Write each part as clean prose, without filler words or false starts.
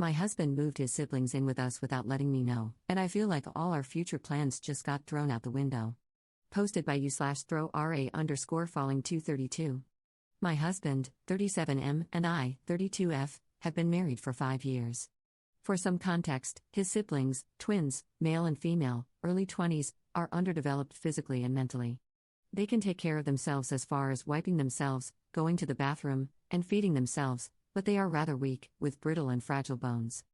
My husband moved his siblings in with us without letting me know, and I feel like all our future plans just got thrown out the window. Posted by u/throw_ra_falling232. My husband, 37M, and I, 32F, have been married for 5 years. For some context, his siblings, twins, male and female, early 20s, are underdeveloped physically and mentally. They can take care of themselves as far as wiping themselves, going to the bathroom, and feeding themselves, but they are rather weak, with brittle and fragile bones.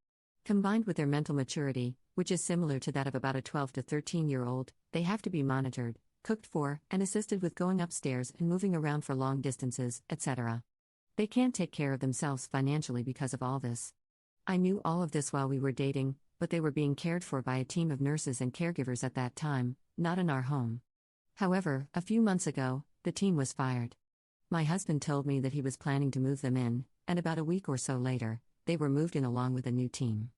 Combined with their mental maturity, which is similar to that of about a 12 to 13-year-old, they have to be monitored, cooked for, and assisted with going upstairs and moving around for long distances, etc. They can't take care of themselves financially because of all this. I knew all of this while we were dating, but they were being cared for by a team of nurses and caregivers at that time, not in our home. However, a few months ago, the team was fired. My husband told me that he was planning to move them in, and about a week or so later, they were moved in along with a new team.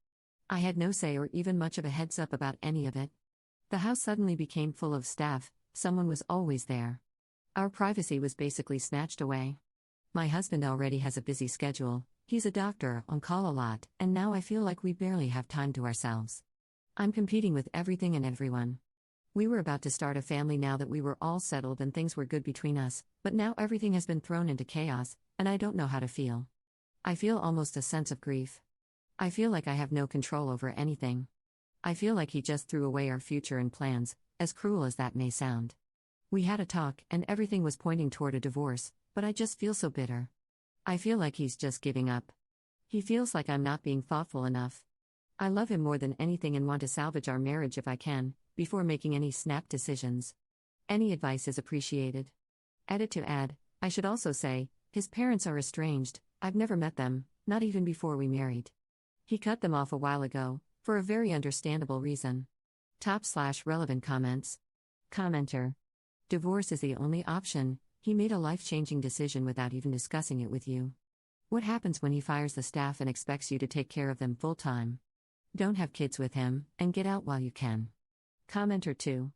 I had no say or even much of a heads up about any of it. The house suddenly became full of staff, someone was always there. Our privacy was basically snatched away. My husband already has a busy schedule, he's a doctor, on call a lot, and now I feel like we barely have time to ourselves. I'm competing with everything and everyone. We were about to start a family now that we were all settled and things were good between us, but now everything has been thrown into chaos, and I don't know how to feel. I feel almost a sense of grief. I feel like I have no control over anything. I feel like he just threw away our future and plans, as cruel as that may sound. We had a talk, and everything was pointing toward a divorce, but I just feel so bitter. I feel like he's just giving up. He feels like I'm not being thoughtful enough. I love him more than anything and want to salvage our marriage if I can, before making any snap decisions. Any advice is appreciated. Edit to add, I should also say, his parents are estranged, I've never met them, not even before we married. He cut them off a while ago, for a very understandable reason. Top/relevant comments. Commenter. Divorce is the only option, he made a life-changing decision without even discussing it with you. What happens when he fires the staff and expects you to take care of them full-time? Don't have kids with him, and get out while you can. Commenter 2.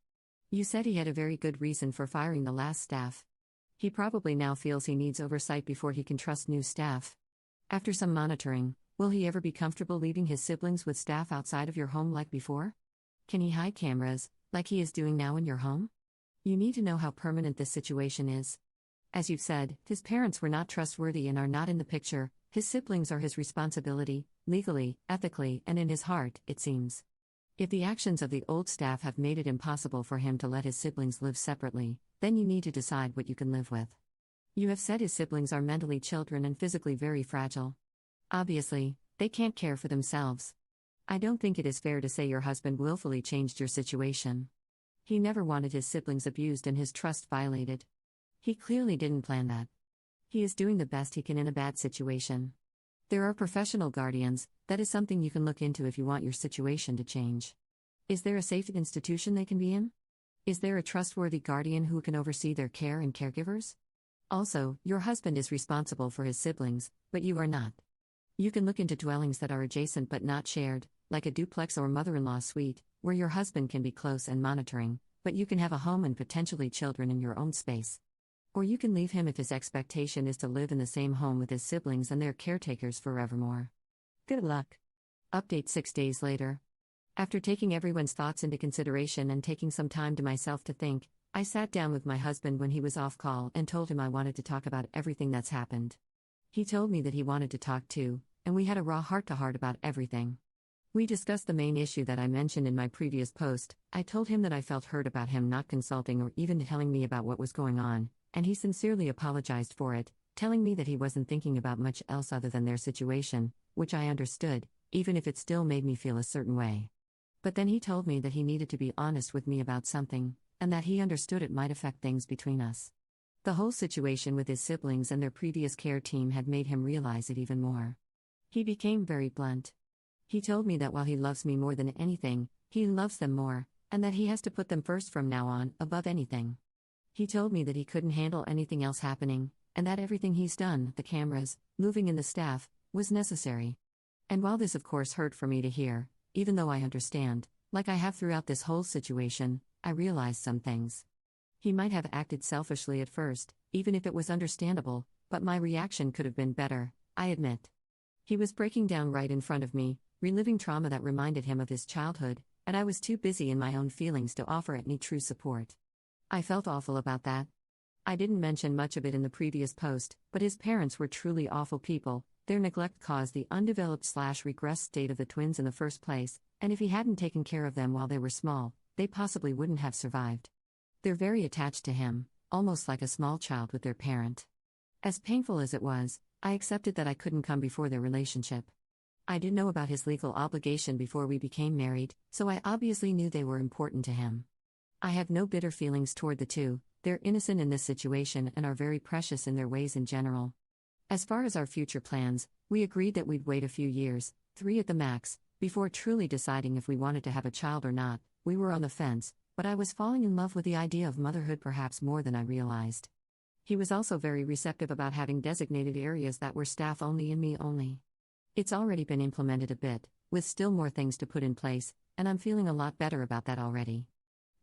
You said he had a very good reason for firing the last staff. He probably now feels he needs oversight before he can trust new staff. After some monitoring, will he ever be comfortable leaving his siblings with staff outside of your home like before? Can he hide cameras, like he is doing now in your home? You need to know how permanent this situation is. As you've said, his parents were not trustworthy and are not in the picture, his siblings are his responsibility, legally, ethically, and in his heart, it seems. If the actions of the old staff have made it impossible for him to let his siblings live separately, then you need to decide what you can live with. You have said his siblings are mentally children and physically very fragile. Obviously, they can't care for themselves. I don't think it is fair to say your husband willfully changed your situation. He never wanted his siblings abused and his trust violated. He clearly didn't plan that. He is doing the best he can in a bad situation. There are professional guardians, that is something you can look into if you want your situation to change. Is there a safe institution they can be in? Is there a trustworthy guardian who can oversee their care and caregivers? Also, your husband is responsible for his siblings, but you are not. You can look into dwellings that are adjacent but not shared, like a duplex or mother-in-law suite, where your husband can be close and monitoring, but you can have a home and potentially children in your own space. Or you can leave him if his expectation is to live in the same home with his siblings and their caretakers forevermore. Good luck. Update 6 days later. After taking everyone's thoughts into consideration and taking some time to myself to think, I sat down with my husband when he was off call and told him I wanted to talk about everything that's happened. He told me that he wanted to talk too, and we had a raw heart-to-heart about everything. We discussed the main issue that I mentioned in my previous post. I told him that I felt hurt about him not consulting or even telling me about what was going on, and he sincerely apologized for it, telling me that he wasn't thinking about much else other than their situation, which I understood, even if it still made me feel a certain way. But then he told me that he needed to be honest with me about something, and that he understood it might affect things between us. The whole situation with his siblings and their previous care team had made him realize it even more. He became very blunt. He told me that while he loves me more than anything, he loves them more, and that he has to put them first from now on, above anything. He told me that he couldn't handle anything else happening, and that everything he's done, the cameras, moving in the staff, was necessary. And while this of course hurt for me to hear, even though I understand, like I have throughout this whole situation, I realized some things. He might have acted selfishly at first, even if it was understandable, but my reaction could have been better, I admit. He was breaking down right in front of me, reliving trauma that reminded him of his childhood, and I was too busy in my own feelings to offer any true support. I felt awful about that. I didn't mention much of it in the previous post, but his parents were truly awful people. Their neglect caused the undeveloped/regressed state of the twins in the first place, and if he hadn't taken care of them while they were small, they possibly wouldn't have survived. They're very attached to him, almost like a small child with their parent. As painful as it was, I accepted that I couldn't come before their relationship. I didn't know about his legal obligation before we became married, so I obviously knew they were important to him. I have no bitter feelings toward the two. They're innocent in this situation and are very precious in their ways in general. As far as our future plans, we agreed that we'd wait a few years, 3 at the max, before truly deciding if we wanted to have a child or not. We were on the fence, but I was falling in love with the idea of motherhood perhaps more than I realized. He was also very receptive about having designated areas that were staff only and me only. It's already been implemented a bit, with still more things to put in place, and I'm feeling a lot better about that already.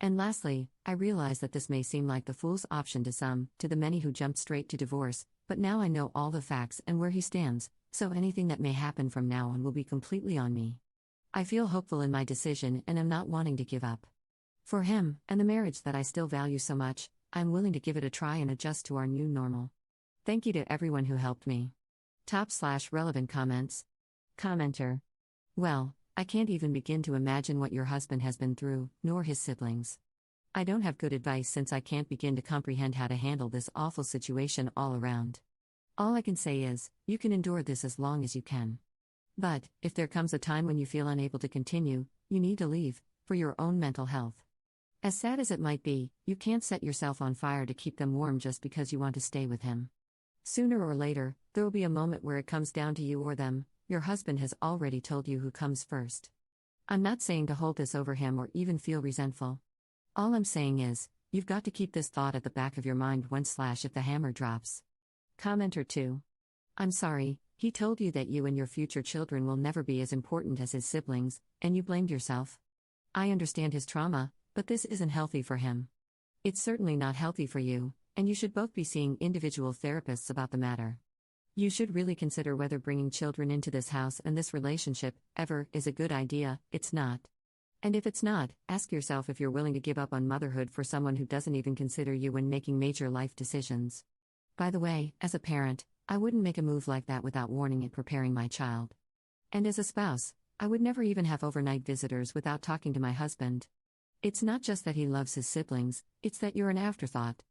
And lastly, I realize that this may seem like the fool's option to some, to the many who jumped straight to divorce, but now I know all the facts and where he stands, so anything that may happen from now on will be completely on me. I feel hopeful in my decision and am not wanting to give up. For him, and the marriage that I still value so much, I'm willing to give it a try and adjust to our new normal. Thank you to everyone who helped me. Top/relevant comments. Commenter. Well, I can't even begin to imagine what your husband has been through, nor his siblings. I don't have good advice since I can't begin to comprehend how to handle this awful situation all around. All I can say is, you can endure this as long as you can. But, if there comes a time when you feel unable to continue, you need to leave, for your own mental health. As sad as it might be, you can't set yourself on fire to keep them warm just because you want to stay with him. Sooner or later, there will be a moment where it comes down to you or them. Your husband has already told you who comes first. I'm not saying to hold this over him or even feel resentful. All I'm saying is, you've got to keep this thought at the back of your mind if the hammer drops. Commenter 2. I'm sorry, he told you that you and your future children will never be as important as his siblings, and you blamed yourself. I understand his trauma, but this isn't healthy for him. It's certainly not healthy for you, and you should both be seeing individual therapists about the matter. You should really consider whether bringing children into this house and this relationship, ever, is a good idea. It's not. And if it's not, ask yourself if you're willing to give up on motherhood for someone who doesn't even consider you when making major life decisions. By the way, as a parent, I wouldn't make a move like that without warning and preparing my child. And as a spouse, I would never even have overnight visitors without talking to my husband. It's not just that he loves his siblings, it's that you're an afterthought.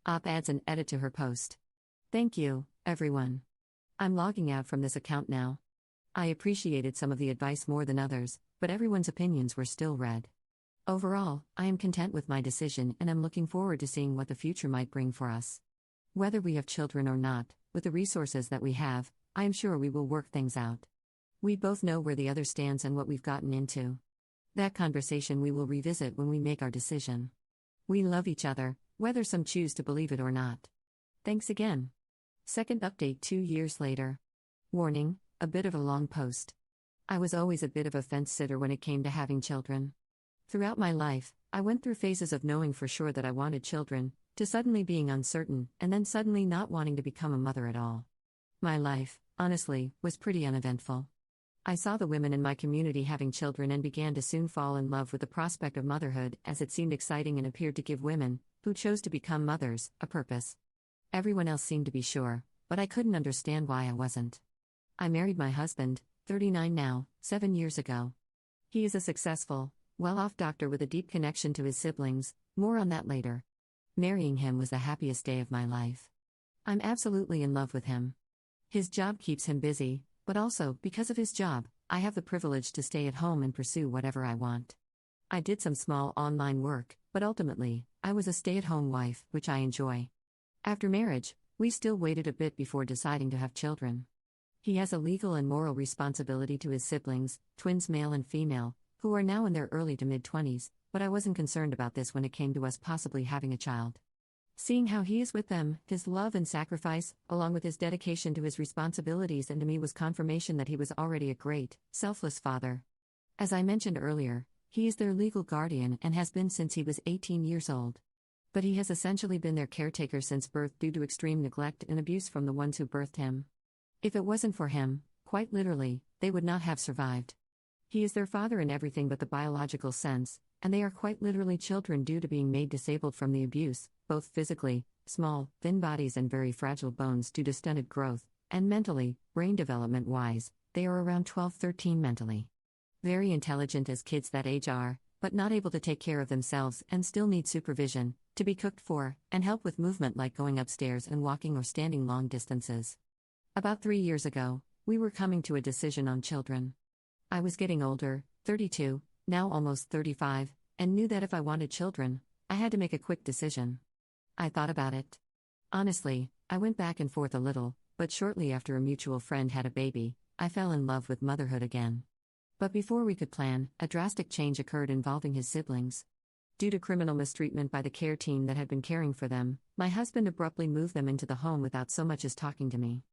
Adds an edit to her post. Thank you, everyone. I'm logging out from this account now. I appreciated some of the advice more than others, but everyone's opinions were still read. Overall, I am content with my decision and am looking forward to seeing what the future might bring for us. Whether we have children or not, with the resources that we have, I am sure we will work things out. We both know where the other stands and what we've gotten into. That conversation we will revisit when we make our decision. We love each other, whether some choose to believe it or not. Thanks again. Second update 2 years later. Warning, a bit of a long post. I was always a bit of a fence sitter when it came to having children. Throughout my life, I went through phases of knowing for sure that I wanted children, to suddenly being uncertain, and then suddenly not wanting to become a mother at all. My life, honestly, was pretty uneventful. I saw the women in my community having children and began to soon fall in love with the prospect of motherhood, as it seemed exciting and appeared to give women, who chose to become mothers, a purpose. Everyone else seemed to be sure, but I couldn't understand why I wasn't. I married my husband, 39 now, 7 years ago. He is a successful, well-off doctor with a deep connection to his siblings, more on that later. Marrying him was the happiest day of my life. I'm absolutely in love with him. His job keeps him busy, but also, because of his job, I have the privilege to stay at home and pursue whatever I want. I did some small online work, but ultimately, I was a stay-at-home wife, which I enjoy. After marriage, we still waited a bit before deciding to have children. He has a legal and moral responsibility to his siblings, twins male and female, who are now in their early to mid-20s, but I wasn't concerned about this when it came to us possibly having a child. Seeing how he is with them, his love and sacrifice, along with his dedication to his responsibilities and to me was confirmation that he was already a great, selfless father. As I mentioned earlier, he is their legal guardian and has been since he was 18 years old. But he has essentially been their caretaker since birth due to extreme neglect and abuse from the ones who birthed him. If it wasn't for him, Quite literally, they would not have survived. He is their father in everything but the biological sense, and they are quite literally children due to being made disabled from the abuse, both physically, small, thin bodies and very fragile bones due to stunted growth, and mentally, brain development wise, they are around 12-13 mentally. Very intelligent as kids that age are, but not able to take care of themselves and still need supervision, to be cooked for, and help with movement like going upstairs and walking or standing long distances. About 3 years ago, we were coming to a decision on children. I was getting older, 32, now almost 35, and knew that if I wanted children, I had to make a quick decision. I thought about it. Honestly, I went back and forth a little, but shortly after a mutual friend had a baby, I fell in love with motherhood again. But before we could plan, a drastic change occurred involving his siblings. Due to criminal mistreatment by the care team that had been caring for them, my husband abruptly moved them into the home without so much as talking to me.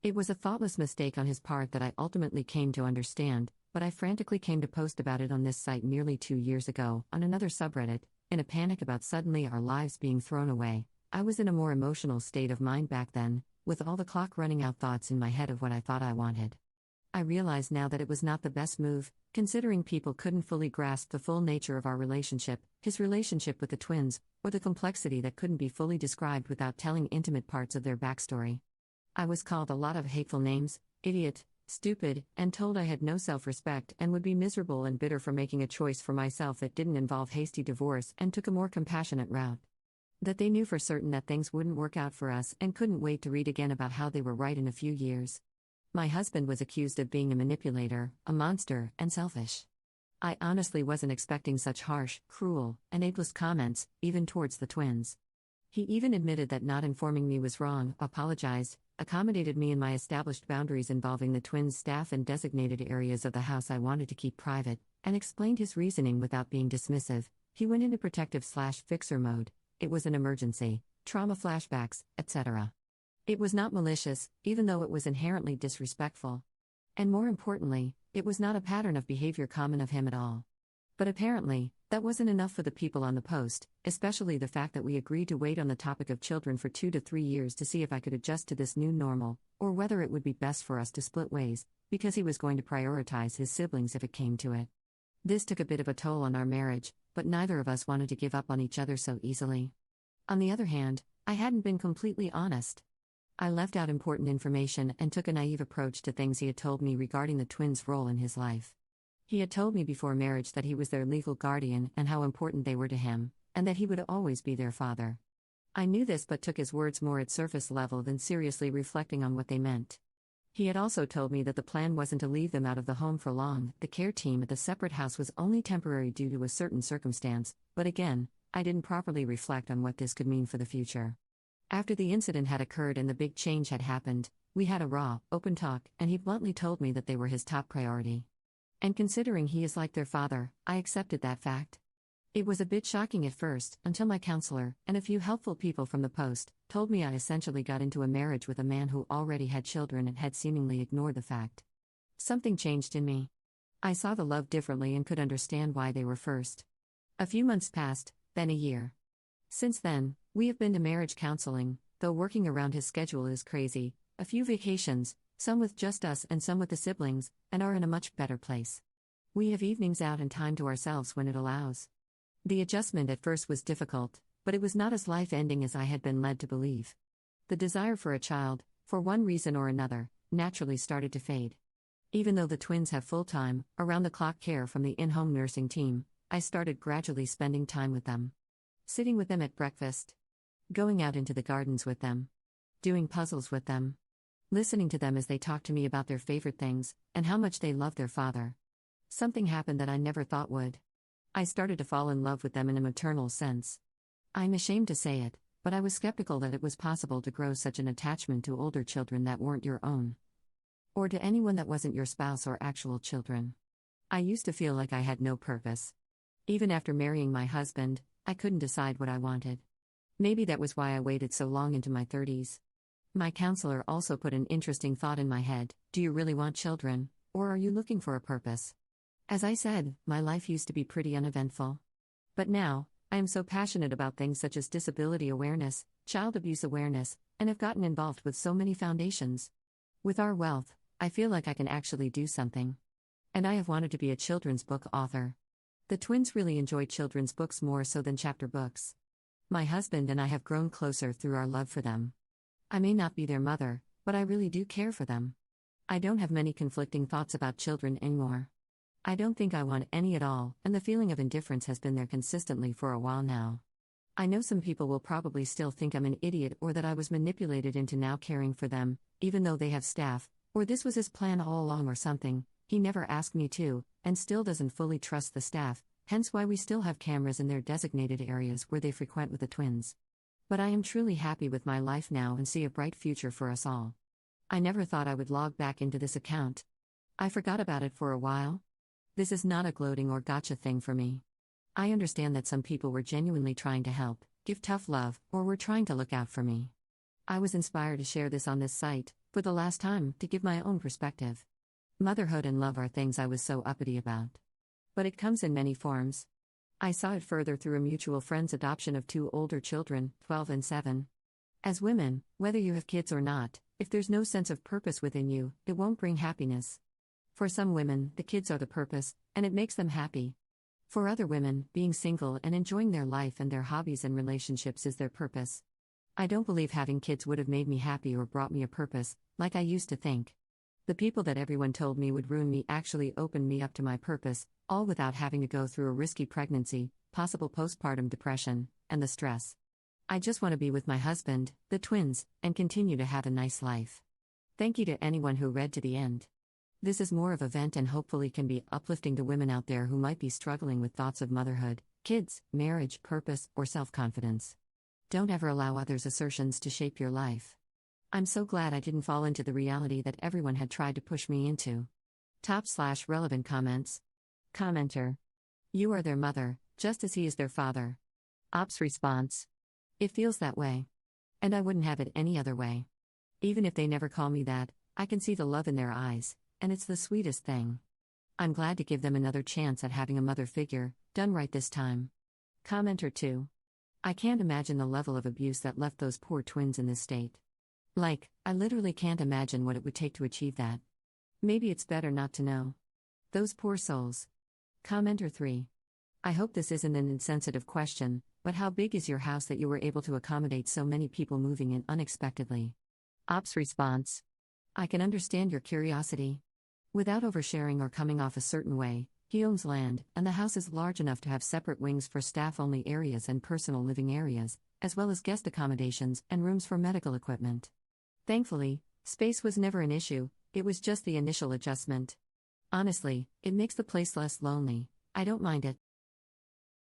It was a thoughtless mistake on his part that I ultimately came to understand, but I frantically came to post about it on this site nearly 2 years ago, on another subreddit, in a panic about suddenly our lives being thrown away. I was in a more emotional state of mind back then, with all the clock running out thoughts in my head of what I thought I wanted. I realize now that it was not the best move, considering people couldn't fully grasp the full nature of our relationship, his relationship with the twins, or the complexity that couldn't be fully described without telling intimate parts of their backstory. I was called a lot of hateful names, idiot, stupid, and told I had no self-respect and would be miserable and bitter for making a choice for myself that didn't involve hasty divorce and took a more compassionate route. That they knew for certain that things wouldn't work out for us and couldn't wait to read again about how they were right in a few years. My husband was accused of being a manipulator, a monster, and selfish. I honestly wasn't expecting such harsh, cruel, and ableist comments, even towards the twins. He even admitted that not informing me was wrong, apologized, accommodated me in my established boundaries involving the twins' staff and designated areas of the house I wanted to keep private, and explained his reasoning without being dismissive. He went into protective/fixer mode. It was an emergency, trauma flashbacks, etc. It was not malicious, even though it was inherently disrespectful. And more importantly, it was not a pattern of behavior common of him at all. But apparently, that wasn't enough for the people on the post, especially the fact that we agreed to wait on the topic of children for 2 to 3 years to see if I could adjust to this new normal, or whether it would be best for us to split ways, because he was going to prioritize his siblings if it came to it. This took a bit of a toll on our marriage, but neither of us wanted to give up on each other so easily. On the other hand, I hadn't been completely honest. I left out important information and took a naive approach to things he had told me regarding the twins' role in his life. He had told me before marriage that he was their legal guardian and how important they were to him, and that he would always be their father. I knew this but took his words more at surface level than seriously reflecting on what they meant. He had also told me that the plan wasn't to leave them out of the home for long. The care team at the separate house was only temporary due to a certain circumstance, but again, I didn't properly reflect on what this could mean for the future. After the incident had occurred and the big change had happened, we had a raw, open talk, and he bluntly told me that they were his top priority. And considering he is like their father, I accepted that fact. It was a bit shocking at first, until my counselor, and a few helpful people from the post, told me I essentially got into a marriage with a man who already had children and had seemingly ignored the fact. Something changed in me. I saw the love differently and could understand why they were first. A few months passed, then a year. Since then, we have been to marriage counseling, though working around his schedule is crazy, a few vacations, some with just us and some with the siblings, and are in a much better place. We have evenings out and time to ourselves when it allows. The adjustment at first was difficult, but it was not as life-ending as I had been led to believe. The desire for a child, for one reason or another, naturally started to fade. Even though the twins have full-time, around-the-clock care from the in-home nursing team, I started gradually spending time with them. Sitting with them at breakfast. Going out into the gardens with them. Doing puzzles with them. Listening to them as they talk to me about their favorite things, and how much they love their father. Something happened that I never thought would. I started to fall in love with them in a maternal sense. I'm ashamed to say it, but I was skeptical that it was possible to grow such an attachment to older children that weren't your own. Or to anyone that wasn't your spouse or actual children. I used to feel like I had no purpose. Even after marrying my husband, I couldn't decide what I wanted. Maybe that was why I waited so long into my 30s. My counselor also put an interesting thought in my head: do you really want children, or are you looking for a purpose? As I said, my life used to be pretty uneventful. But now, I am so passionate about things such as disability awareness, child abuse awareness, and have gotten involved with so many foundations. With our wealth, I feel like I can actually do something. And I have wanted to be a children's book author. The twins really enjoy children's books more so than chapter books. My husband and I have grown closer through our love for them. I may not be their mother, but I really do care for them. I don't have many conflicting thoughts about children anymore. I don't think I want any at all, and the feeling of indifference has been there consistently for a while now. I know some people will probably still think I'm an idiot or that I was manipulated into now caring for them, even though they have staff, or this was his plan all along or something. He never asked me to, and still doesn't fully trust the staff, hence why we still have cameras in their designated areas where they frequent with the twins. But I am truly happy with my life now and see a bright future for us all. I never thought I would log back into this account. I forgot about it for a while. This is not a gloating or gotcha thing for me. I understand that some people were genuinely trying to help, give tough love, or were trying to look out for me. I was inspired to share this on this site, for the last time, to give my own perspective. Motherhood and love are things I was so uppity about. But it comes in many forms. I saw it further through a mutual friend's adoption of 2 older children, 12 and 7. As women, whether you have kids or not, if there's no sense of purpose within you, it won't bring happiness. For some women, the kids are the purpose, and it makes them happy. For other women, being single and enjoying their life and their hobbies and relationships is their purpose. I don't believe having kids would have made me happy or brought me a purpose, like I used to think. The people that everyone told me would ruin me actually opened me up to my purpose, all without having to go through a risky pregnancy, possible postpartum depression, and the stress. I just want to be with my husband, the twins, and continue to have a nice life. Thank you to anyone who read to the end. This is more of a vent and hopefully can be uplifting to women out there who might be struggling with thoughts of motherhood, kids, marriage, purpose, or self-confidence. Don't ever allow others' assertions to shape your life. I'm so glad I didn't fall into the reality that everyone had tried to push me into. /relevant comments. Commenter. You are their mother, just as he is their father. Ops response. It feels that way. And I wouldn't have it any other way. Even if they never call me that, I can see the love in their eyes, and it's the sweetest thing. I'm glad to give them another chance at having a mother figure, done right this time. Commenter 2. I can't imagine the level of abuse that left those poor twins in this state. I literally can't imagine what it would take to achieve that. Maybe it's better not to know. Those poor souls. Commenter 3. I hope this isn't an insensitive question, but how big is your house that you were able to accommodate so many people moving in unexpectedly? Ops response. I can understand your curiosity. Without oversharing or coming off a certain way, he owns land, and the house is large enough to have separate wings for staff-only areas and personal living areas, as well as guest accommodations and rooms for medical equipment. Thankfully, space was never an issue, it was just the initial adjustment. Honestly, it makes the place less lonely. I don't mind it.